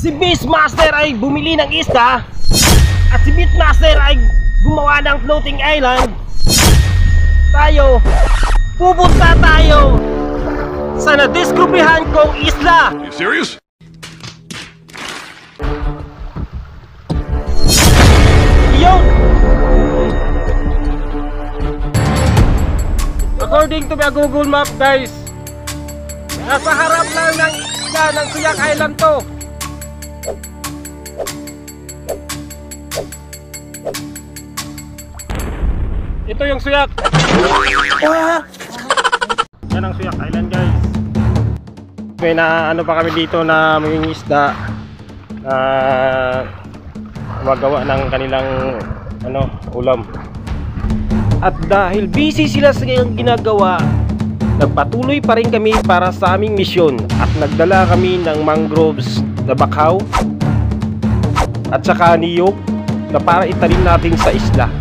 Si Beastmaster ay bumili ng isda at si Beastmaster ay gumawa ng floating island. Tayo, pupunta tayo sa nadiskubrihan kong isla. Are you serious? Yun! According to my Google Map, guys, nasa harap lang ng isla ng Suyak Island to. Ito yung Suyak. Yan ang Suyak Island, guys. May na ano pa kami dito na maging isda na magawa ng kanilang ulam. At dahil busy sila sa kanilang ginagawa, nagpatuloy pa rin kami para sa aming misyon at nagdala kami ng mangroves na bakhaw at saka niyog na para itanim natin sa isla.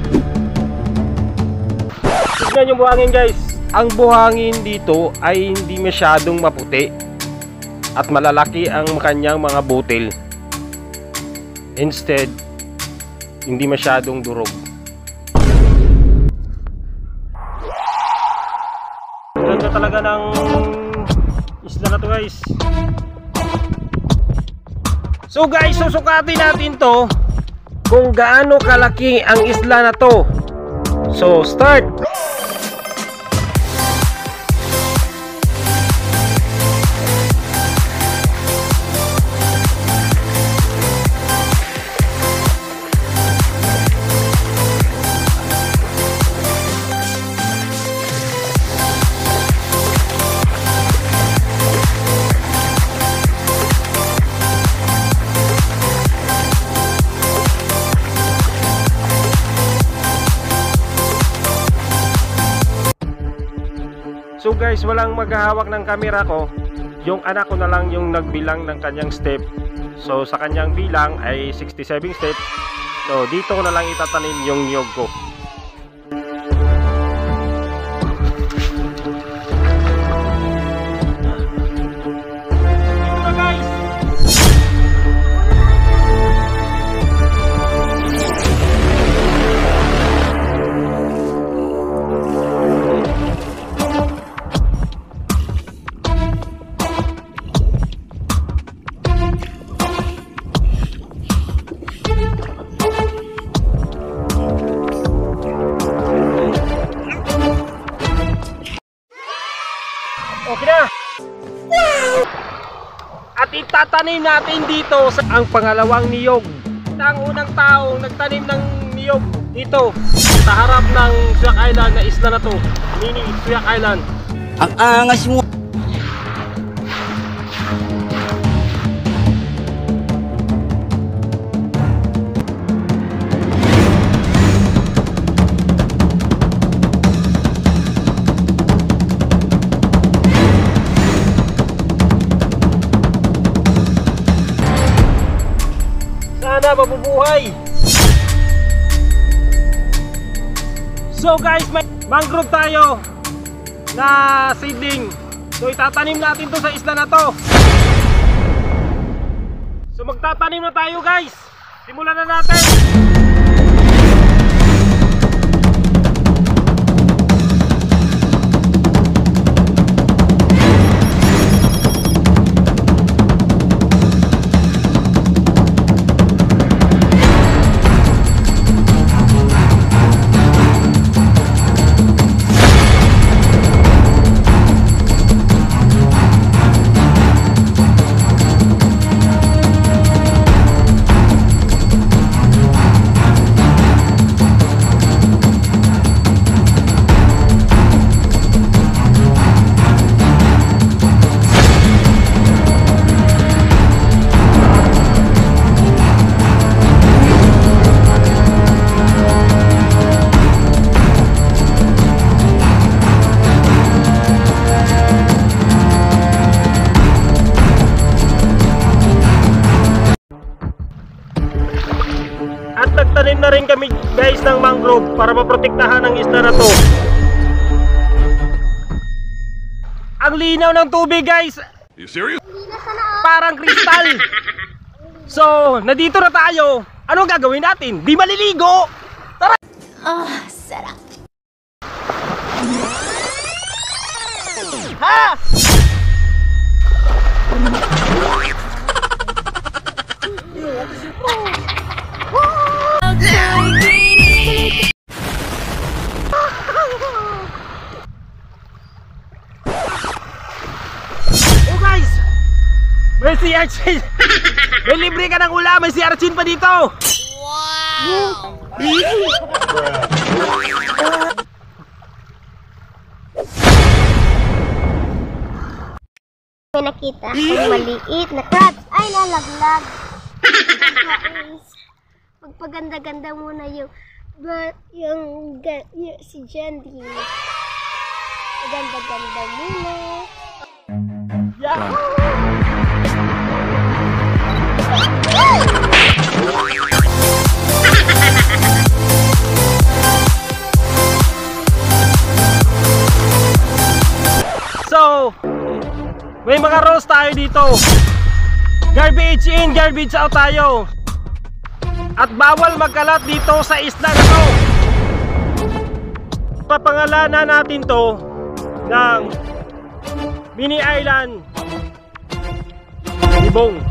Tignan yung buhangin, guys. Ang buhangin dito ay hindi masyadong maputi at malalaki ang kanyang mga butil. Instead, hindi masyadong durog. Ganda talaga ng isla na to, guys. So guys, susukatin natin to kung gaano kalaki ang isla na to. So start. So guys, walang maghahawak ng camera ko. Yung anak ko na lang yung nagbilang ng kanyang step. So sa kanyang bilang ay 67 steps. So dito ko na lang itatanim yung niyog ko. Ito na, guys. Okay na. At itatanim natin dito ang pangalawang niyog. Ang unang taong nagtanim ng niyog dito sa harap ng Suyak Island na isla na to, mini Suyak Island. Ang angas mo. Sana mabubuhay. So guys, may mangrove tayo na seedling. So itatanim natin to sa isla na to. So magtatanim na tayo, guys. Simulan na natin. Nagtanim na rin kami, guys, ng mangrove para maprotektahan ang isla na to. Ang linaw ng tubig, guys. You serious? Parang kristal. So, nandito na tayo. Anong gagawin natin? Di maliligo! Tara! Sarap. Ha? Oh guys! May si Archin! May libre ka ng ulam! May si Archin pa dito! May nakita akong maliit na crabs. Ay, nalaglag. Guys, magpaganda-ganda muna yung si Jandy. Maganda-ganda muna. So, may mga roast tayo dito. Garbage in, garbage out tayo. At bawal magkalat dito sa isla na to. Papangalanan natin to ng mini island Libong.